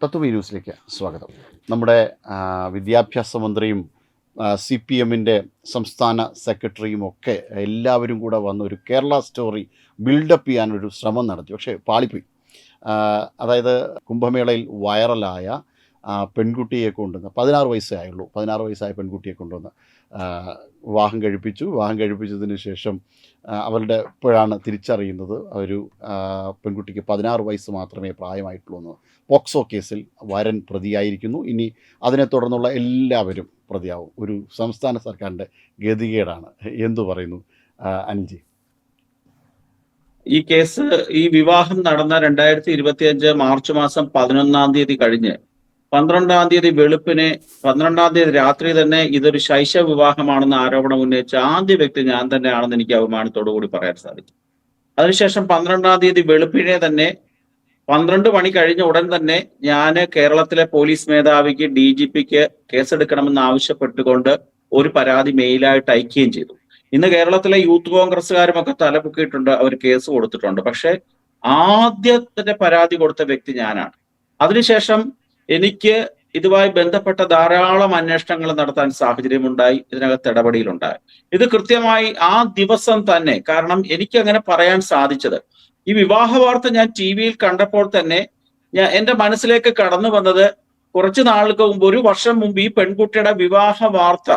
തത്വമി ന്യൂസിലേക്ക് സ്വാഗതം. നമ്മുടെ വിദ്യാഭ്യാസ മന്ത്രിയും CPMൻ്റെ സംസ്ഥാന സെക്രട്ടറിയും ഒക്കെ എല്ലാവരും കൂടെ വന്ന് ഒരു കേരള സ്റ്റോറി ബിൽഡപ്പ് ചെയ്യാനൊരു ശ്രമം നടത്തി. പക്ഷേ പാളിപ്പോയി. അതായത് കുംഭമേളയിൽ വൈറലായ പെൺകുട്ടിയെ കൊണ്ടുവന്ന് 16 വയസ്സേ ആയുള്ളൂ. 16 വയസ്സായ പെൺകുട്ടിയെ കൊണ്ടുവന്ന് വിവാഹം കഴിപ്പിച്ചതിന് ശേഷം അവരുടെ ഇപ്പോഴാണ് തിരിച്ചറിയുന്നത് ഒരു പെൺകുട്ടിക്ക് 16 വയസ്സ് മാത്രമേ പ്രായമായിട്ടുള്ളൂ എന്ന്. പോക്സോ കേസിൽ വരൻ പ്രതിയായിരിക്കുന്നു. ഇനി അതിനെ തുടർന്നുള്ള എല്ലാവരും പ്രതിയാവും. ഒരു സംസ്ഥാന സർക്കാരിൻ്റെ ഗതികേടാണ്. എന്തു പറയുന്നു അനിൽജി? ഈ കേസ്, ഈ വിവാഹം നടന്ന 2025 മാർച്ച് മാസം 11-ാം തീയതി കഴിഞ്ഞ് 12-ാം തീയതി വെളുപ്പിന് 12-ാം തീയതി രാത്രി തന്നെ ഇതൊരു ശൈശവ വിവാഹമാണെന്ന് ആരോപണം ഉന്നയിച്ച ആദ്യ വ്യക്തി ഞാൻ തന്നെയാണെന്ന് എനിക്ക് അഭിമാനത്തോടു കൂടി പറയാൻ സാധിക്കും. അതിനുശേഷം 12-ാം തീയതി വെളുപ്പിനെ തന്നെ 12 മണി കഴിഞ്ഞ ഉടൻ തന്നെ ഞാൻ കേരളത്തിലെ പോലീസ് മേധാവിക്ക് DGPക്ക് കേസെടുക്കണമെന്ന് ആവശ്യപ്പെട്ടുകൊണ്ട് ഒരു പരാതി മെയിലായിട്ട് അയക്കുകയും ചെയ്തു. ഇന്ന് കേരളത്തിലെ യൂത്ത് കോൺഗ്രസ്സുകാരുമൊക്കെ തലപൊക്കിയിട്ടുണ്ട്, അവർ കേസ് കൊടുത്തിട്ടുണ്ട്. പക്ഷെ ആദ്യത്തെ പരാതി കൊടുത്ത വ്യക്തി ഞാനാണ്. അതിനുശേഷം എനിക്ക് ഇതുമായി ബന്ധപ്പെട്ട ധാരാളം അന്വേഷണങ്ങൾ നടത്താൻ സാഹചര്യമുണ്ടായി, ഇതിനകത്ത് ഇടപെടലുണ്ടായി. ഇത് കൃത്യമായി ആ ദിവസം തന്നെ, കാരണം എനിക്ക് അങ്ങനെ പറയാൻ സാധിച്ചത്, ഈ വിവാഹ വാർത്ത ഞാൻ TV-യിൽ കണ്ടപ്പോൾ തന്നെ എന്റെ മനസ്സിലേക്ക് കടന്നു വന്നത്, കുറച്ചു നാളുകൾക്ക് മുമ്പ്, 1 വർഷം മുമ്പ് ഈ പെൺകുട്ടിയുടെ വിവാഹ വാർത്ത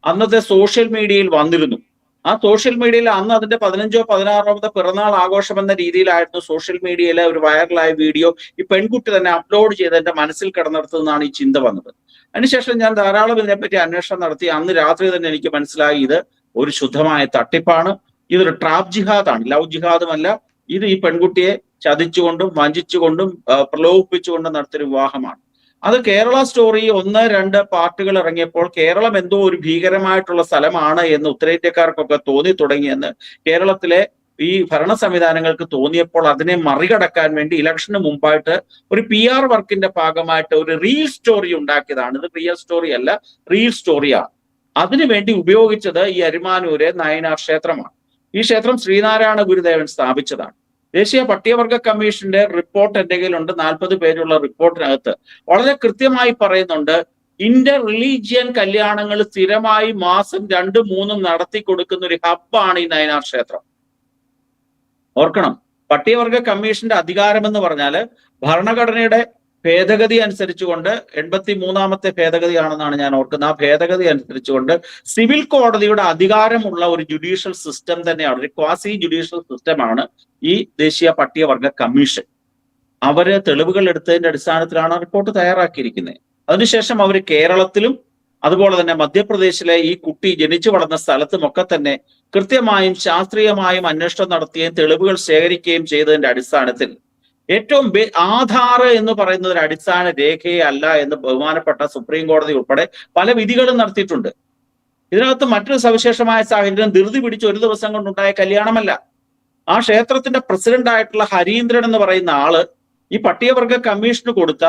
അന്നത്തെ സോഷ്യൽ മീഡിയയിൽ വന്നിരുന്നു. ആ സോഷ്യൽ മീഡിയയിൽ അന്ന് അതിന്റെ 15-ഓ 16-ാമത്തെ പിറന്നാൾ ആഘോഷം എന്ന രീതിയിലായിരുന്നു സോഷ്യൽ മീഡിയയിലെ ഒരു വൈറലായ വീഡിയോ ഈ പെൺകുട്ടി തന്നെ അപ്ലോഡ് ചെയ്ത് എന്റെ മനസ്സിൽ കടന്നെടുത്തതെന്നാണ് ഈ ചിന്ത വന്നത്. അതിനുശേഷം ഞാൻ ധാരാളം ഇതിനെപ്പറ്റി അന്വേഷണം നടത്തി. അന്ന് രാത്രി തന്നെ എനിക്ക് മനസ്സിലായി ഇത് ഒരു ശുദ്ധമായ തട്ടിപ്പാണ്, ഇതൊരു ട്രാപ്പ് ജിഹാദാണ്, ലവ് ജിഹാദുമല്ല. ഇത് ഈ പെൺകുട്ടിയെ ചതിച്ചുകൊണ്ടും വഞ്ചിച്ചുകൊണ്ടും പ്രലോഭിപ്പിച്ചുകൊണ്ടും നടത്തിയ വിവാഹമാണ്. അത് കേരള സ്റ്റോറി 1-2 പാർട്ടുകൾ ഇറങ്ങിയപ്പോൾ കേരളം എന്തോ ഒരു ഭീകരമായിട്ടുള്ള സ്ഥലമാണ് എന്ന് ഉത്തരേന്ത്യക്കാർക്കൊക്കെ തോന്നി തുടങ്ങിയെന്ന് കേരളത്തിലെ ഈ ഭരണ സംവിധാനങ്ങൾക്ക് തോന്നിയപ്പോൾ അതിനെ മറികടക്കാൻ വേണ്ടി ഇലക്ഷന് മുമ്പായിട്ട് ഒരു PR വർക്കിന്റെ ഭാഗമായിട്ട് ഒരു റീൽ സ്റ്റോറി ഉണ്ടാക്കിയതാണ്. ഇത് റിയൽ സ്റ്റോറി അല്ല, റീൽ സ്റ്റോറിയാണ്. അതിനുവേണ്ടി ഉപയോഗിച്ചത് ഈ അരിമാനൂരെ നയനാർ ക്ഷേത്രമാണ്. ഈ ക്ഷേത്രം ശ്രീനാരായണ ഗുരുദേവൻ സ്ഥാപിച്ചതാണ്. ദേശീയ പട്ടികവർഗ കമ്മീഷന്റെ റിപ്പോർട്ട് എൻ്റെ കയ്യിലുണ്ട്. 40 പേജുള്ള റിപ്പോർട്ടിനകത്ത് വളരെ കൃത്യമായി പറയുന്നുണ്ട്, ഇന്റർ റിലീജിയൻ കല്യാണങ്ങൾ സ്ഥിരമായി മാസം 2-3 നടത്തി കൊടുക്കുന്ന ഒരു ഹബ്ബാണ് ഈ നയനാർ ക്ഷേത്രം. ഓർക്കണം, പട്ടികവർഗ കമ്മീഷന്റെ അധികാരം എന്ന് പറഞ്ഞാൽ ഭരണഘടനയുടെ ഭേദഗതി അനുസരിച്ചുകൊണ്ട് 83-ാമത്തെ ഭേദഗതിയാണെന്നാണ് ഞാൻ ഓർക്കുന്നത്. ആ ഭേദഗതി അനുസരിച്ചുകൊണ്ട് സിവിൽ കോടതിയുടെ അധികാരമുള്ള ഒരു ജുഡീഷ്യൽ സിസ്റ്റം തന്നെയാണ്, ഒരു ക്വാസി ജുഡീഷ്യൽ സിസ്റ്റമാണ് ഈ ദേശീയ പട്ടികവർഗ കമ്മീഷൻ. അവര് തെളിവുകൾ എടുത്തതിന്റെ അടിസ്ഥാനത്തിലാണ് റിപ്പോർട്ട് തയ്യാറാക്കിയിരിക്കുന്നത്. അതിനുശേഷം അവർ കേരളത്തിലും അതുപോലെ തന്നെ മധ്യപ്രദേശിലെ ഈ കുട്ടി ജനിച്ചു വളർന്ന സ്ഥലത്തുമൊക്കെ തന്നെ കൃത്യമായും ശാസ്ത്രീയമായും അന്വേഷണം നടത്തുകയും തെളിവുകൾ ശേഖരിക്കുകയും ചെയ്തതിന്റെ അടിസ്ഥാനത്തിൽ ഏറ്റവും ആധാർ എന്ന് പറയുന്നത് ഒരു അടിസ്ഥാന രേഖയെ അല്ല എന്ന് ബഹുമാനപ്പെട്ട സുപ്രീം കോടതി ഉൾപ്പെടെ പല വിധികളും നടത്തിയിട്ടുണ്ട്. ഇതിനകത്ത് മറ്റൊരു സവിശേഷമായ സാഹചര്യം, ധൃതി പിടിച്ച് ഒരു ദിവസം കൊണ്ടുണ്ടായ കല്യാണമല്ല. ആ ക്ഷേത്രത്തിന്റെ പ്രസിഡന്റ് ആയിട്ടുള്ള ഹരീന്ദ്രൻ എന്ന് പറയുന്ന ആള് ഈ പട്ടികവർഗ കമ്മീഷന് കൊടുത്ത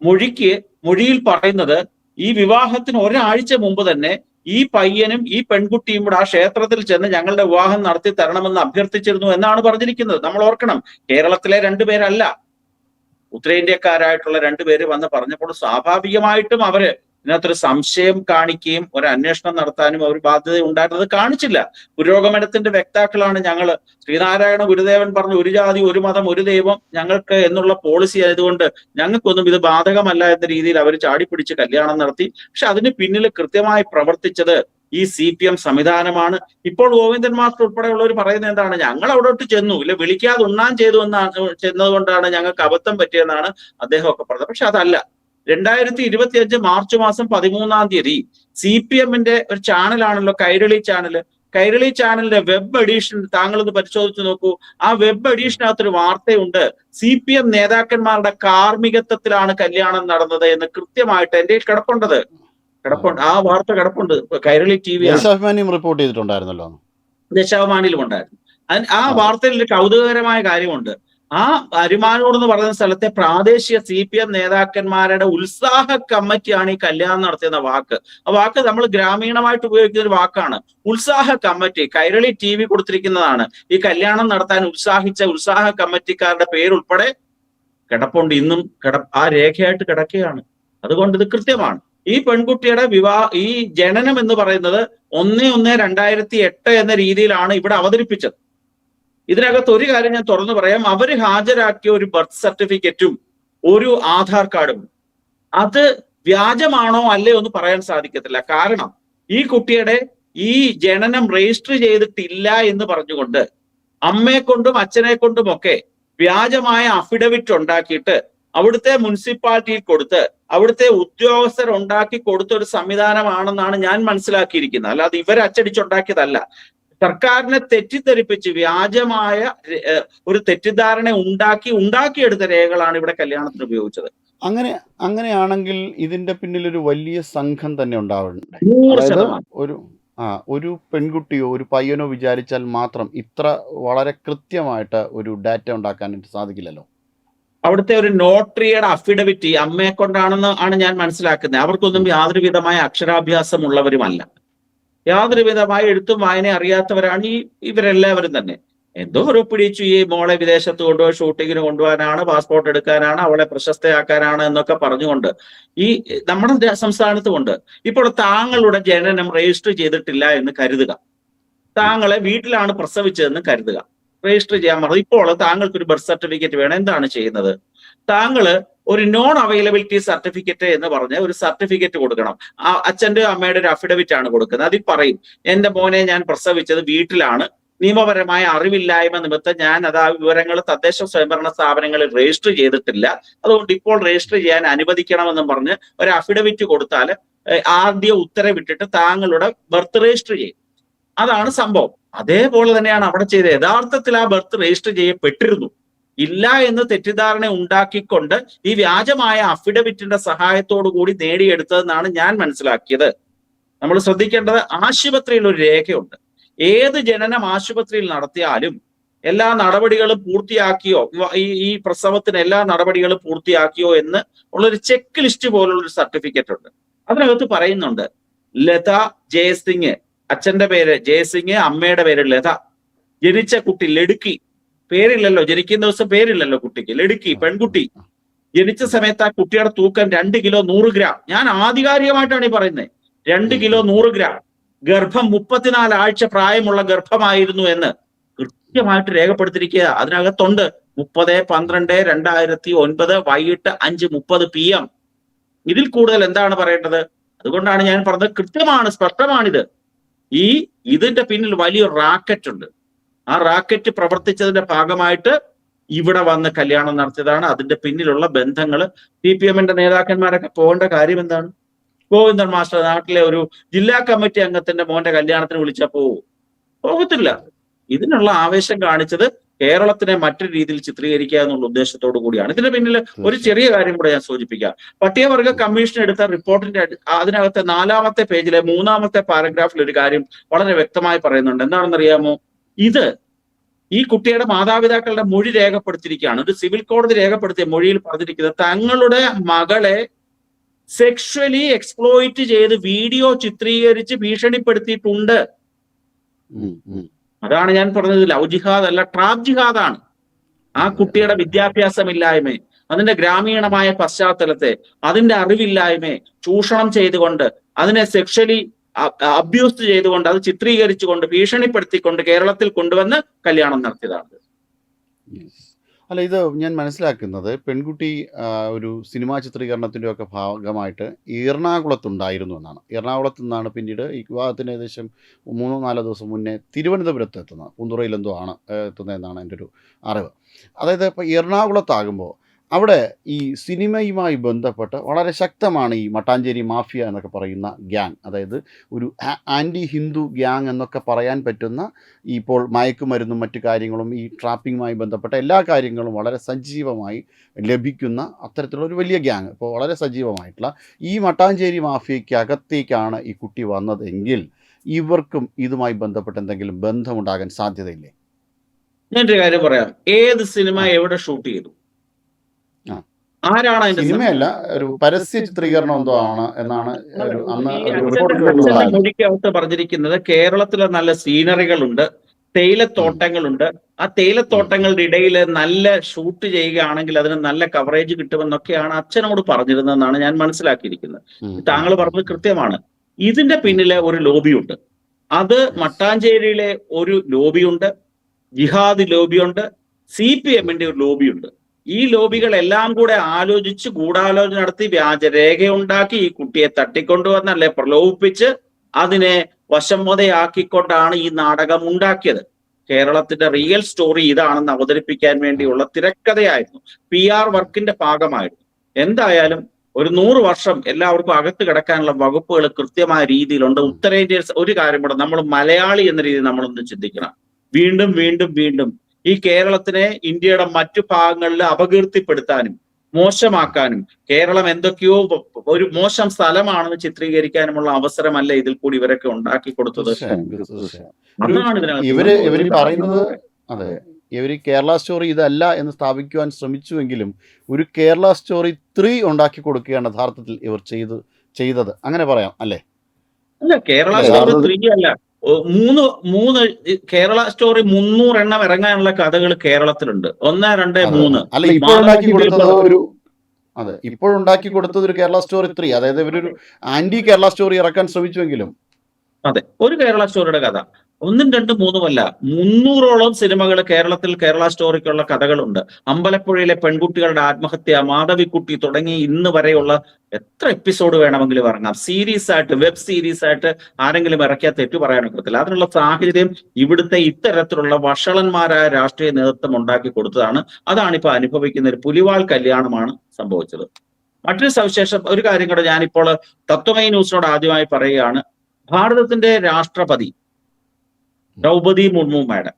മൊഴിയിൽ പറയുന്നത്, ഈ വിവാഹത്തിന് ഒരാഴ്ച മുമ്പ് തന്നെ ഈ പയ്യനും ഈ പെൺകുട്ടിയും കൂടെ ആ ക്ഷേത്രത്തിൽ ചെന്ന് ഞങ്ങളുടെ വിവാഹം നടത്തി തരണമെന്ന് അഭ്യർത്ഥിച്ചിരുന്നു എന്നാണ് പറഞ്ഞിരിക്കുന്നത്. നമ്മൾ ഓർക്കണം, കേരളത്തിലെ 2 പേരല്ല, ഉത്തരേന്ത്യക്കാരായിട്ടുള്ള 2 പേര് വന്ന് പറഞ്ഞപ്പോൾ സ്വാഭാവികമായിട്ടും അവര് ഇതിനകത്തൊരു സംശയം കാണിക്കുകയും ഒരു അന്വേഷണം നടത്താനും അവർ ബാധ്യത ഉണ്ടായിരുന്നത് കാണിച്ചില്ല. പുരോഗമനത്തിന്റെ വക്താക്കളാണ് ഞങ്ങൾ. ശ്രീനാരായണ ഗുരുദേവൻ പറഞ്ഞു, ഒരു ജാതി ഒരു മതം ഒരു ദൈവം ഞങ്ങൾക്ക് എന്നുള്ള പോളിസി ആയതുകൊണ്ട് ഞങ്ങൾക്കൊന്നും ഇത് ബാധകമല്ല എന്ന രീതിയിൽ അവർ ചാടിപ്പിടിച്ച് കല്യാണം നടത്തി. പക്ഷെ അതിന് പിന്നിൽ കൃത്യമായി പ്രവർത്തിച്ചത് ഈ CPM സംവിധാനമാണ്. ഇപ്പോൾ ഗോവിന്ദൻ മാസ്റ്റർ ഉൾപ്പെടെയുള്ളവർ പറയുന്നത് എന്താണ്, ഞങ്ങൾ അവിടോട്ട് ചെന്നു, ഇല്ല വിളിക്കാതെ ഉണ്ണാൻ ചെന്നതുകൊണ്ടാണ് ഞങ്ങൾക്ക് അബദ്ധം പറ്റിയെന്നാണ് അദ്ദേഹമൊക്കെ പറഞ്ഞത്. പക്ഷെ അതല്ല. 2025 മാർച്ച് മാസം 13-ാം തീയതി CPMന്റെ ഒരു ചാനലാണല്ലോ കൈരളി ചാനൽ. കൈരളി ചാനലിന്റെ വെബ് എഡീഷൻ താങ്കളൊന്ന് പരിശോധിച്ച് നോക്കൂ. ആ വെബ് എഡീഷനകത്തൊരു വാർത്തയുണ്ട്, CPM നേതാക്കന്മാരുടെ കാർമ്മികത്വത്തിലാണ് കല്യാണം നടന്നത് എന്ന് കൃത്യമായിട്ട് എന്റെ കിടപ്പുണ്ട്. ആ വാർത്ത കിടപ്പുണ്ട്. കൈരളി TV റിപ്പോർട്ട് ചെയ്തിട്ടുണ്ടായിരുന്നല്ലോ, ദേശാഭിമാനിയിലും ഉണ്ടായിരുന്നു. ആ വാർത്തയിൽ ഒരു കൗതുകകരമായ കാര്യമുണ്ട്. ആ അരിമാനൂർ എന്ന് പറയുന്ന സ്ഥലത്തെ പ്രാദേശിക CPM നേതാക്കന്മാരുടെ ഉത്സാഹ കമ്മിറ്റിയാണ് ഈ കല്യാണം നടത്തിയെന്ന വാക്ക്. ആ വാക്ക് നമ്മൾ ഗ്രാമീണമായിട്ട് ഉപയോഗിക്കുന്ന ഒരു വാക്കാണ്, ഉത്സാഹ കമ്മിറ്റി. കൈരളി TV കൊടുത്തിരിക്കുന്നതാണ്. ഈ കല്യാണം നടത്താൻ ഉത്സാഹിച്ച ഉത്സാഹ കമ്മിറ്റിക്കാരുടെ പേരുൾപ്പെടെ കിടപ്പുണ്ട്, ഇന്നും ആ രേഖയായിട്ട് കിടക്കുകയാണ്. അതുകൊണ്ട് ഇത് കൃത്യമാണ്. ഈ പെൺകുട്ടിയുടെ ഈ ജനനം എന്ന് പറയുന്നത് 1/1/2008 എന്ന രീതിയിലാണ് ഇവിടെ അവതരിപ്പിച്ചത്. ഇതിനകത്ത് ഒരു കാര്യം ഞാൻ തുറന്നു പറയാം, അവര് ഹാജരാക്കിയ ഒരു ബർത്ത് സർട്ടിഫിക്കറ്റും ഒരു ആധാർ കാർഡും അത് വ്യാജമാണോ അല്ലയോ എന്ന് പറയാൻ സാധിക്കത്തില്ല. കാരണം ഈ കുട്ടിയുടെ ഈ ജനനം രജിസ്റ്റർ ചെയ്തിട്ടില്ല എന്ന് പറഞ്ഞുകൊണ്ട് അമ്മയെ കൊണ്ടും അച്ഛനെ കൊണ്ടും ഒക്കെ വ്യാജമായ അഫിഡവിറ്റ് ഉണ്ടാക്കിയിട്ട് അവിടുത്തെ മുനിസിപ്പാലിറ്റിയിൽ കൊടുത്ത് അവിടുത്തെ ഉദ്യോഗസ്ഥർ ഉണ്ടാക്കി കൊടുത്ത ഒരു സംവിധാനമാണെന്നാണ് ഞാൻ മനസ്സിലാക്കിയിരിക്കുന്നത്. അല്ലാതെ ഇവർ അച്ചടിച്ചുണ്ടാക്കിയതല്ല. സർക്കാരിനെ തെറ്റിദ്ധരിപ്പിച്ച് വ്യാജമായ ഒരു തെറ്റിദ്ധാരണ ഉണ്ടാക്കിയെടുത്ത രേഖകളാണ് ഇവിടെ കല്യാണത്തിന് ഉപയോഗിച്ചത്. അങ്ങനെയാണെങ്കിൽ ഇതിന്റെ പിന്നിൽ ഒരു വലിയ സംഘം തന്നെ ഉണ്ടാവുന്നുണ്ട്. 100% ഒരു പെൺകുട്ടിയോ ഒരു പയ്യനോ വിചാരിച്ചാൽ മാത്രം ഇത്ര വളരെ കൃത്യമായിട്ട് ഒരു ഡാറ്റ ഉണ്ടാക്കാനായിട്ട് സാധിക്കില്ലല്ലോ. അവിടുത്തെ ഒരു നോട്ടറിയുടെ അഫിഡവിറ്റ് അമ്മയെ കൊണ്ടാണെന്ന് ആണ് ഞാൻ മനസ്സിലാക്കുന്നത്. അവർക്കൊന്നും യാതൊരു വിധമായ അക്ഷരാഭ്യാസം ഉള്ളവരുമല്ല, യാതൊരു വിധമായ എഴുത്തും വായന അറിയാത്തവരാണ് ഇവരെല്ലാവരും തന്നെ. എന്തോ ഒരു പിടിച്ചു ഈ മോളെ വിദേശത്ത് കൊണ്ടുപോയി ഷൂട്ടിങ്ങിന് കൊണ്ടുപോകാനാണ്, പാസ്പോർട്ട് എടുക്കാനാണ്, അവളെ പ്രശസ്തയാക്കാനാണ് എന്നൊക്കെ പറഞ്ഞുകൊണ്ട് ഈ നമ്മുടെ സംസ്ഥാനത്ത് കൊണ്ട് ഇപ്പോൾ താങ്കളുടെ ജനനം രജിസ്റ്റർ ചെയ്തിട്ടില്ല എന്ന് കരുതുക, താങ്കളെ വീട്ടിലാണ് പ്രസവിച്ചതെന്ന് കരുതുക, രജിസ്റ്റർ ചെയ്യാൻ പറഞ്ഞു. ഇപ്പോൾ താങ്കൾക്ക് ഒരു ബർത്ത് സർട്ടിഫിക്കറ്റ് വേണം. എന്താണ് ചെയ്യുന്നത്? താങ്കള് ഒരു നോൺ അവൈലബിലിറ്റി സർട്ടിഫിക്കറ്റ് എന്ന് പറഞ്ഞ ഒരു സർട്ടിഫിക്കറ്റ് കൊടുക്കണം. അച്ഛന്റെ അമ്മയുടെ ഒരു അഫിഡവിറ്റ് ആണ് കൊടുക്കുന്നത്. അതിൽ പറയും, എന്റെ മോനെ ഞാൻ പ്രസവിച്ചത് വീട്ടിലാണ്, നിയമപരമായ അറിവില്ലായ്മ നിമിത്തം ഞാൻ ആ വിവരങ്ങൾ തദ്ദേശ സ്വയംഭരണ സ്ഥാപനങ്ങളിൽ രജിസ്റ്റർ ചെയ്തിട്ടില്ല, അതുകൊണ്ട് ഇപ്പോൾ രജിസ്റ്റർ ചെയ്യാൻ അനുവദിക്കണമെന്നും പറഞ്ഞ് ഒരു അഫിഡവിറ്റ് കൊടുത്താൽ ആദ്യ ഉത്തരവിട്ടിട്ട് താങ്കളുടെ ബർത്ത് രജിസ്റ്റർ ചെയ്യും. അതാണ് സംഭവം. അതേപോലെ തന്നെയാണ് അവിടെ ചെയ്തത്. യഥാർത്ഥത്തിൽ ആ ബർത്ത് രജിസ്റ്റർ ചെയ്യപ്പെട്ടിരുന്നു, ഇല്ല എന്ന് തെറ്റിദ്ധാരണ ഉണ്ടാക്കിക്കൊണ്ട് ഈ വ്യാജമായ അഫിഡവിറ്റിന്റെ സഹായത്തോടു കൂടി നേടിയെടുത്തതെന്നാണ് ഞാൻ മനസ്സിലാക്കിയത്. നമ്മൾ ശ്രദ്ധിക്കേണ്ടത്, ആശുപത്രിയിൽ ഒരു രേഖയുണ്ട്. ഏത് ജനനം ആശുപത്രിയിൽ നടത്തിയാലും എല്ലാ നടപടികളും പൂർത്തിയാക്കിയോ, ഈ പ്രസവത്തിന് എല്ലാ നടപടികളും പൂർത്തിയാക്കിയോ എന്ന് ഉള്ളൊരു ചെക്ക് ലിസ്റ്റ് പോലുള്ള ഒരു സർട്ടിഫിക്കറ്റ് ഉണ്ട്. അതിനകത്ത് പറയുന്നുണ്ട്, ലത ജയസിംഗ്, അച്ഛന്റെ പേര് ജയസിംഗ്, അമ്മയുടെ പേര് ലത, ജനിച്ച കുട്ടി ലടുക്കി, പേരില്ലല്ലോ, ജനിക്കുന്ന ദിവസം പേരില്ലല്ലോ കുട്ടിക്ക്, ലടുക്കി പെൺകുട്ടി, ജനിച്ച സമയത്ത് ആ കുട്ടിയുടെ തൂക്കം 2 കിലോ 100 ഗ്രാം. ഞാൻ ആധികാരികമായിട്ടാണ് ഈ പറയുന്നത്, 2 കിലോ 100 ഗ്രാം. ഗർഭം 34 ആഴ്ച പ്രായമുള്ള ഗർഭമായിരുന്നു എന്ന് കൃത്യമായിട്ട് രേഖപ്പെടുത്തിയിരിക്കുക. അതിനകത്തുണ്ട് 30/12/2009 വൈകിട്ട് 5:30 PM. ഇതിൽ കൂടുതൽ എന്താണ് പറയേണ്ടത്? അതുകൊണ്ടാണ് ഞാൻ പറഞ്ഞത്, കൃത്യമാണ്, സ്പഷ്ടമാണിത്. ഇതിന്റെ പിന്നിൽ വലിയൊരു റാക്കറ്റ് ഉണ്ട്. ആ റാക്കറ്റ് പ്രവർത്തിച്ചതിന്റെ ഭാഗമായിട്ട് ഇവിടെ വന്ന് കല്യാണം നടത്തിയതാണ്. അതിന്റെ പിന്നിലുള്ള ബന്ധങ്ങൾ CPM-ന്റെ നേതാക്കന്മാരൊക്കെ പോകേണ്ട കാര്യം എന്താണ്? ഗോവിന്ദൻ മാസ്റ്റർ നാട്ടിലെ ഒരു ജില്ലാ കമ്മിറ്റി അംഗത്തിന്റെ മോന്റെ കല്യാണത്തിന് വിളിച്ചപ്പോ പോകത്തില്ല. ഇതിനുള്ള ആവേശം കാണിച്ചത് കേരളത്തിനെ മറ്റൊരു രീതിയിൽ ചിത്രീകരിക്കുക എന്നുള്ള ഉദ്ദേശത്തോടു കൂടിയാണ്. ഇതിന്റെ പിന്നിൽ ഒരു ചെറിയ കാര്യം കൂടെ ഞാൻ സൂചിപ്പിക്കാം. പട്ടികവർഗ കമ്മീഷൻ എടുത്ത റിപ്പോർട്ടിന്റെ അതിനകത്തെ 4ാമത്തെ പേജിലെ 3ാമത്തെ പാരഗ്രാഫിൽ ഒരു കാര്യം വളരെ വ്യക്തമായി പറയുന്നുണ്ട്. എന്താണെന്നറിയാമോ? ഈ കുട്ടിയുടെ മാതാപിതാക്കളുടെ മൊഴി രേഖപ്പെടുത്തിയിരിക്കുകയാണ്. ഒരു സിവിൽ കോടതി രേഖപ്പെടുത്തിയ മൊഴിയിൽ പറഞ്ഞിരിക്കുന്നത്, തങ്ങളുടെ മകളെ സെക്ഷലി എക്സ്പ്ലോയിറ്റ് ചെയ്ത് വീഡിയോ ചിത്രീകരിച്ച് ഭീഷണിപ്പെടുത്തിയിട്ടുണ്ട്. അതാണ് ഞാൻ പറഞ്ഞത്, ലവ് ജിഹാദ് അല്ല, ട്രാപ്പ് ജിഹാദാണ്. ആ കുട്ടിയുടെ വിദ്യാഭ്യാസമില്ലായ്മയെ, അതിന്റെ ഗ്രാമീണമായ പശ്ചാത്തലത്തെ, അതിന്റെ അറിവില്ലായ്മയെ ചൂഷണം ചെയ്തുകൊണ്ട്, അതിനെ സെക്ഷലി അബ്യൂസ് ചെയ്തുകൊണ്ട്, അത് ചിത്രീകരിച്ചുകൊണ്ട്, ഭീഷണിപ്പെടുത്തിക്കൊണ്ട് കേരളത്തിൽ കൊണ്ടുവന്ന് കല്യാണം നടത്തിയതാണ്. അല്ല, ഇത് ഞാൻ മനസ്സിലാക്കുന്നത്, പെൺകുട്ടി ഒരു സിനിമാ ചിത്രീകരണത്തിൻ്റെ ഒക്കെ ഭാഗമായിട്ട് എറണാകുളത്തുണ്ടായിരുന്നു എന്നാണ്. എറണാകുളത്ത് നിന്നാണ് പിന്നീട് ഈ വിവാഹത്തിന് ഏകദേശം 3-4 ദിവസം മുന്നേ തിരുവനന്തപുരത്ത് എത്തുന്നത്, പൂന്തുറയിലെന്തോ ആണ് എത്തുന്നതെന്നാണ് എൻ്റെ ഒരു അറിവ്. അതായത് ഇപ്പോൾ എറണാകുളത്താകുമ്പോൾ അവിടെ ഈ സിനിമയുമായി ബന്ധപ്പെട്ട് വളരെ ശക്തമാണ് ഈ മട്ടാഞ്ചേരി മാഫിയ എന്നൊക്കെ പറയുന്ന ഗ്യാങ്. അതായത് ഒരു ആൻറ്റി ഹിന്ദു ഗ്യാങ് എന്നൊക്കെ പറയാൻ പറ്റുന്ന, ഇപ്പോൾ മയക്കുമരുന്നും മറ്റു കാര്യങ്ങളും ഈ ട്രാപ്പിങ്ങുമായി ബന്ധപ്പെട്ട എല്ലാ കാര്യങ്ങളും വളരെ സജീവമായി ലഭിക്കുന്ന അത്തരത്തിലുള്ള ഒരു വലിയ ഗ്യാങ്, ഇപ്പോൾ വളരെ സജീവമായിട്ടുള്ള ഈ മട്ടാഞ്ചേരി മാഫിയയ്ക്കകത്തേക്കാണ് ഈ കുട്ടി വന്നതെങ്കിൽ ഇവർക്കും ഇതുമായി ബന്ധപ്പെട്ട് എന്തെങ്കിലും ബന്ധമുണ്ടാകാൻ സാധ്യതയില്ലേ? ഞാനൊരു കാര്യം പറയാം. ഏത് സിനിമ എവിടെ ഷൂട്ട് ചെയ്തു? ആരാണ് അതിന്റെ സിനിമയല്ല, ഒരു പരസ്യ ചിത്രീകരണം എന്തോ ആണ് എന്നാണ് മൊഴിക്കകത്ത് പറഞ്ഞിരിക്കുന്നത്. കേരളത്തിലെ നല്ല സീനറികളുണ്ട്, തേയിലത്തോട്ടങ്ങളുണ്ട്. ആ തേയിലത്തോട്ടങ്ങളുടെ ഇടയിൽ നല്ല ഷൂട്ട് ചെയ്യുകയാണെങ്കിൽ അതിന് നല്ല കവറേജ് കിട്ടുമെന്നൊക്കെയാണ് അച്ഛനോട് പറഞ്ഞിരുന്നതെന്നാണ് ഞാൻ മനസ്സിലാക്കിയിരിക്കുന്നത്. താങ്കൾ പറഞ്ഞത് കൃത്യമാണ്. ഇതിന്റെ പിന്നിലെ ഒരു ലോബിയുണ്ട്. അത് മട്ടാഞ്ചേരിയിലെ ഒരു ലോബിയുണ്ട്, ജിഹാദ് ലോബിയുണ്ട്, CPM-ന്റെ ഒരു ലോബിയുണ്ട്. ഈ ലോബികളെല്ലാം കൂടെ ആലോചിച്ച് ഗൂഢാലോചന നടത്തി വ്യാജരേഖയുണ്ടാക്കി ഈ കുട്ടിയെ തട്ടിക്കൊണ്ടുവന്ന് അല്ലെ പ്രലോഭിപ്പിച്ച് അതിനെ വശംവദയാക്കിക്കൊണ്ടാണ് ഈ നാടകം ഉണ്ടാക്കിയത്. കേരളത്തിന്റെ റിയൽ സ്റ്റോറി ഇതാണെന്ന് അവതരിപ്പിക്കാൻ വേണ്ടിയുള്ള തിരക്കഥയായിരുന്നു, PR വർക്കിന്റെ ഭാഗമായിരുന്നു. എന്തായാലും ഒരു 100 വർഷം എല്ലാവർക്കും അകത്ത് കിടക്കാനുള്ള വകുപ്പുകൾ കൃത്യമായ രീതിയിലുണ്ട്. ഉത്തരേന്ത്യയിൽ ഒരു കാര്യം കൂടെ, നമ്മൾ മലയാളി എന്ന രീതിയിൽ നമ്മളൊന്ന് ചിന്തിക്കണം. വീണ്ടും വീണ്ടും വീണ്ടും ഈ കേരളത്തിനെ ഇന്ത്യയുടെ മറ്റു ഭാഗങ്ങളിൽ അപകീർത്തിപ്പെടുത്താനും മോശമാക്കാനും കേരളം എന്തൊക്കെയോ ഒരു മോശം സ്ഥലമാണെന്ന് ചിത്രീകരിക്കാനുമുള്ള അവസരമല്ല ഇതിൽ കൂടി ഇവരൊക്കെ ഉണ്ടാക്കി കൊടുത്തത്. അതാണ് ഇവര് പറയുന്നത്. അതെ, ഇവർ കേരള സ്റ്റോറി ഇതല്ല എന്ന് സ്ഥാപിക്കുവാൻ ശ്രമിച്ചുവെങ്കിലും ഒരു കേരള സ്റ്റോറി 3 ഉണ്ടാക്കി കൊടുക്കുകയാണ് യഥാർത്ഥത്തിൽ ഇവർ ചെയ്തത്, അങ്ങനെ പറയാം അല്ലേ? അല്ല, കേരള സ്റ്റോറി 3 അല്ല, മൂന്ന് കേരള സ്റ്റോറി 300 എണ്ണം ഇറങ്ങാനുള്ള കഥകൾ കേരളത്തിലുണ്ട്. 1, 2, 3. അല്ല, ഇപ്പോഴുണ്ടാക്കി കൊടുത്തത് ഒരു കേരള സ്റ്റോറി 3, അതായത് ഇവരൊരു ആന്റി കേരള സ്റ്റോറി ഇറക്കാൻ ശ്രമിച്ചുവെങ്കിലും. അതെ, ഒരു കേരള സ്റ്റോറിയുടെ കഥ 1, 2, 3 അല്ല, 300ഓളം സിനിമകൾ കേരളത്തിൽ കേരള സ്റ്റോറിക്കുള്ള കഥകളുണ്ട്. അമ്പലപ്പുഴയിലെ പെൺകുട്ടികളുടെ ആത്മഹത്യ, മാധവിക്കുട്ടി തുടങ്ങി ഇന്ന് വരെയുള്ള എത്ര എപ്പിസോഡ് വേണമെങ്കിലും ഇറങ്ങാം. സീരീസ് ആയിട്ട്, വെബ് സീരീസ് ആയിട്ട് ആരെങ്കിലും ഇറക്കിയാൽ തെറ്റു പറയാൻ ഒക്കത്തില്ല. അതിനുള്ള സാഹചര്യം ഇവിടുത്തെ ഇത്തരത്തിലുള്ള വഷളന്മാരായ രാഷ്ട്രീയ നേതൃത്വം ഉണ്ടാക്കി കൊടുത്തതാണ്. അതാണ് ഇപ്പൊ അനുഭവിക്കുന്ന ഒരു പുലിവാൾ കല്യാണമാണ് സംഭവിച്ചത്. മറ്റൊരു സവിശേഷം ഒരു കാര്യം കൂടെ ഞാനിപ്പോൾ തത്വമയി ന്യൂസിനോട് ആദ്യമായി പറയുകയാണ്. ഭാരതത്തിന്റെ രാഷ്ട്രപതി ദ്രൗപദി മുർമു മാഡം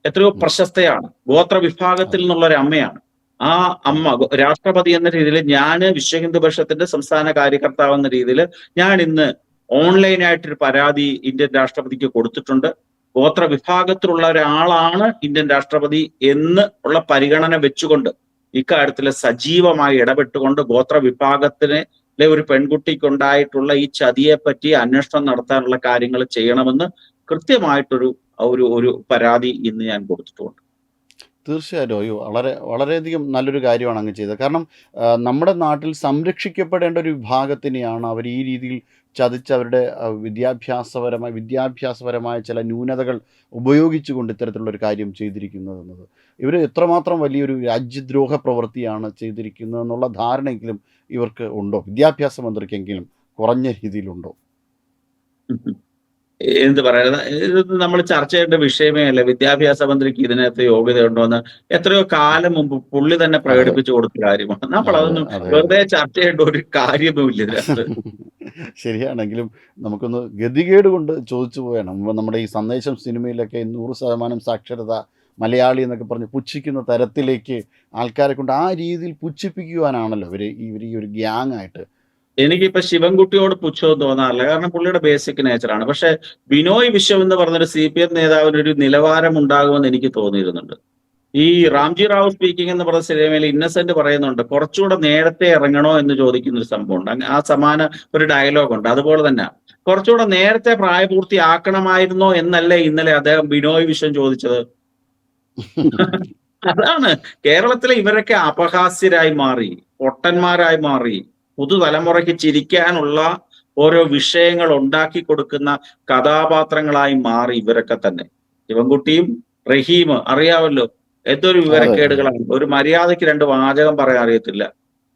എത്രയോ പ്രശസ്തയാണ്, ഗോത്ര വിഭാഗത്തിൽ നിന്നുള്ള ഒരു അമ്മയാണ്. ആ അമ്മ രാഷ്ട്രപതി എന്ന രീതിയിൽ, ഞാൻ വിശ്വ ഹിന്ദു പരിഷത്തിന്റെ സംസ്ഥാന കാര്യകർത്താവ് എന്ന രീതിയിൽ ഞാൻ ഇന്ന് ഓൺലൈനായിട്ടൊരു പരാതി ഇന്ത്യൻ രാഷ്ട്രപതിക്ക് കൊടുത്തിട്ടുണ്ട്. ഗോത്ര വിഭാഗത്തിലുള്ള ഒരാളാണ് ഇന്ത്യൻ രാഷ്ട്രപതി എന്ന് ഉള്ള പരിഗണന വെച്ചുകൊണ്ട് ഇക്കാര്യത്തിൽ സജീവമായി ഇടപെട്ടുകൊണ്ട് ഗോത്ര വിഭാഗത്തിലെ ഒരു പെൺകുട്ടിക്കുണ്ടായിട്ടുള്ള ഈ ചതിയെപ്പറ്റി അന്വേഷണം നടത്താനുള്ള കാര്യങ്ങൾ ചെയ്യണമെന്ന് കൃത്യമായിട്ടൊരു ഒരു പരാതി ഇന്ന് ഞാൻ കൊടുത്തിട്ടുണ്ട്. തീർച്ചയായിട്ടും വളരെയധികം നല്ലൊരു കാര്യമാണ് അങ്ങ് ചെയ്തത്. കാരണം നമ്മുടെ നാട്ടിൽ സംരക്ഷിക്കപ്പെടേണ്ട ഒരു വിഭാഗത്തിനെയാണ് അവർ ഈ രീതിയിൽ ചതിച്ച് അവരുടെ വിദ്യാഭ്യാസപരമായ ചില ന്യൂനതകൾ ഉപയോഗിച്ചുകൊണ്ട് ഇത്തരത്തിലുള്ളൊരു കാര്യം ചെയ്തിരിക്കുന്നതെന്നത്. ഇവർ എത്രമാത്രം വലിയൊരു രാജ്യദ്രോഹ പ്രവൃത്തിയാണ് ചെയ്തിരിക്കുന്നതെന്നുള്ള ധാരണയെങ്കിലും ഇവർക്ക് ഉണ്ടോ? വിദ്യാഭ്യാസ മന്ത്രിക്കെങ്കിലും കുറഞ്ഞ രീതിയിലുണ്ടോ? എന്ത് പറയുന്നത്, ഇത് നമ്മൾ ചർച്ച ചെയ്യേണ്ട വിഷയമേ അല്ല. വിദ്യാഭ്യാസ മന്ത്രിക്ക് ഇതിനകത്ത് യോഗ്യതയുണ്ടോ എന്ന് എത്രയോ കാലം മുമ്പ് പുള്ളി തന്നെ പ്രകടിപ്പിച്ചു കൊടുത്ത കാര്യമാണ്. നമ്മൾ അതൊന്നും വെറുതെ ചർച്ച ചെയ്യേണ്ട ഒരു കാര്യവുമില്ല ഇതിനകത്ത്. ശരിയാണെങ്കിലും നമുക്കൊന്ന് ഗതികേട് കൊണ്ട് ചോദിച്ചു പോയാണ്. നമ്മുടെ ഈ സന്ദേശം സിനിമയിലൊക്കെ 100% സാക്ഷരത, മലയാളി എന്നൊക്കെ പറഞ്ഞ് പുച്ഛിക്കുന്ന തരത്തിലേക്ക് ആൾക്കാരെ കൊണ്ട് ആ രീതിയിൽ പുച്ഛിപ്പിക്കുവാനാണല്ലോ ഇവർ ഈ ഒരു ഗ്യാങ് ആയിട്ട്. എനിക്കിപ്പോ ശിവൻകുട്ടിയോട് പുച്ഛവും തോന്നാറില്ല, കാരണം പുള്ളിയുടെ ബേസിക് നേച്ചറാണ്. പക്ഷെ ബിനോയ് വിശ്വം എന്ന് പറഞ്ഞൊരു CPM നേതാവിന് ഒരു നിലവാരം ഉണ്ടാകുമെന്ന് എനിക്ക് തോന്നിയിരുന്നുണ്ട്. ഈ റാംജി റാവു സ്പീക്കിംഗ് എന്ന് പറഞ്ഞ സിനിമയിൽ ഇന്നസെന്റ് പറയുന്നുണ്ട്, കുറച്ചുകൂടെ നേരത്തെ ഇറങ്ങണോ എന്ന് ചോദിക്കുന്ന ഒരു സംഭവമുണ്ട്. ആ സമാന ഒരു ഡയലോഗ് ഉണ്ട്. അതുപോലെ തന്നെ കുറച്ചുകൂടെ നേരത്തെ പ്രായപൂർത്തിയാക്കണമായിരുന്നോ എന്നല്ലേ ഇന്നലെ അദ്ദേഹം ബിനോയ് വിശ്വം ചോദിച്ചത്. അതാണ് കേരളത്തിലെ ഇവരൊക്കെ അപഹാസ്യരായി മാറി, പൊട്ടന്മാരായി മാറി, പുതുതലമുറയ്ക്ക് ചിരിക്കാനുള്ള ഓരോ വിഷയങ്ങൾ ഉണ്ടാക്കി കൊടുക്കുന്ന കഥാപാത്രങ്ങളായി മാറി ഇവരൊക്കെ തന്നെ. ശിവൻകുട്ടിയും റഹീം അറിയാമല്ലോ, എന്തൊരു വിവരക്കേടുകളാണ്. ഒരു മര്യാദയ്ക്ക് 2 വാചകം പറയാൻ അറിയത്തില്ല,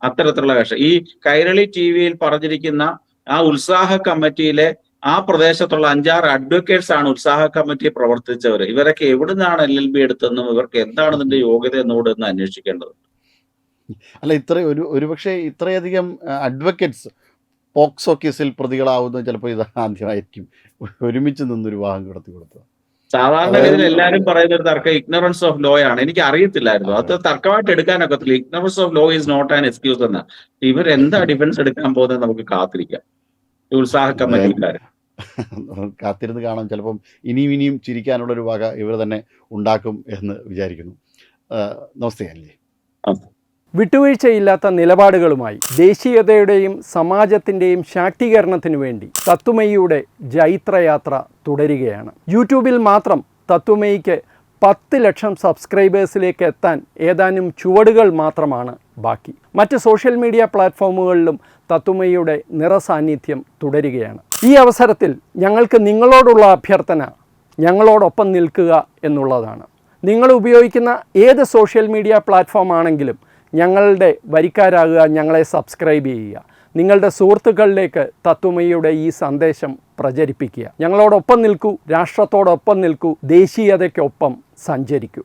അത്തരത്തിലുള്ള വേഷം. ഈ കൈരളി TV-യിൽ പറഞ്ഞിരിക്കുന്ന ആ ഉത്സാഹ കമ്മിറ്റിയിലെ ആ പ്രദേശത്തുള്ള 5-6 അഡ്വക്കേറ്റ്സ് ആണ് ഉത്സാഹ കമ്മിറ്റി പ്രവർത്തിച്ചവർ. ഇവരൊക്കെ എവിടുന്നാണ് LLB എടുത്തെന്നും ഇവർക്ക് എന്താണ് ഇതിന്റെ യോഗ്യത എന്നോട് എന്ന് അന്വേഷിക്കേണ്ടത്. അല്ല, ഒരുപക്ഷെ ഇത്രയധികം അഡ്വക്കേറ്റ്സ് പോക്സോ കേസിൽ പ്രതികളാവുന്നത് ചിലപ്പോൾ ഇത് ആദ്യമായിരിക്കും ഒരുമിച്ച് നിന്നൊരു വിവാഹം നടത്തി കൊടുത്തത്. സാധാരണഗതിയിൽ എല്ലാവരും പറയുന്ന ഒരു തർക്കം ഇഗ്നറൻസ് ഓഫ് ലോ ആണ്. എനിക്ക് അറിയത്തില്ലായിരുന്നു, അത് തർക്കമായിട്ട് എടുക്കാനൊക്കത്തില്ല. Ignorance of law is not an excuse എന്ന്. ഇവരെന്താ ഡിഫൻസ് എടുക്കാൻ പോകുന്നത് നമുക്ക് കാത്തിരിക്കാം. ഉത്സാഹ കമ്മിറ്റിക്കാർ കാത്തിരുന്ന് കാണാം. ചിലപ്പം ഇനിയും ചിരിക്കാനുള്ളൊരു വക ഇവർ തന്നെ ഉണ്ടാക്കും എന്ന് വിചാരിക്കുന്നു. നമസ്തേ അല്ലേ. വിട്ടുവീഴ്ചയില്ലാത്ത നിലപാടുകളുമായി ദേശീയതയുടെയും സമാജത്തിൻ്റെയും ശാക്തീകരണത്തിനു വേണ്ടി തത്വമയിയുടെ ജൈത്രയാത്ര തുടരുകയാണ്. യൂട്യൂബിൽ മാത്രം തത്വമയിക്ക് 10 ലക്ഷം സബ്സ്ക്രൈബേഴ്സിലേക്ക് എത്താൻ ഏതാനും ചുവടുകൾ മാത്രമാണ് ബാക്കി. മറ്റ് സോഷ്യൽ മീഡിയ പ്ലാറ്റ്ഫോമുകളിലും തത്വമയിയുടെ നിറസാന്നിധ്യം തുടരുകയാണ്. ഈ അവസരത്തിൽ ഞങ്ങൾക്ക് നിങ്ങളോടുള്ള അഭ്യർത്ഥന ഞങ്ങളോടൊപ്പം നിൽക്കുക എന്നുള്ളതാണ്. നിങ്ങൾ ഉപയോഗിക്കുന്ന ഏത് സോഷ്യൽ മീഡിയ പ്ലാറ്റ്ഫോം ആണെങ്കിലും ഞങ്ങളുടെ വരിക്കാരാകുക, ഞങ്ങളെ സബ്സ്ക്രൈബ് ചെയ്യുക, നിങ്ങളുടെ സുഹൃത്തുക്കളിലേക്ക് തത്വമയിയുടെ ഈ സന്ദേശം പ്രചരിപ്പിക്കുക. ഞങ്ങളോടൊപ്പം നിൽക്കൂ, രാഷ്ട്രത്തോടൊപ്പം നിൽക്കൂ, ദേശീയതയ്ക്കൊപ്പം സഞ്ചരിക്കൂ.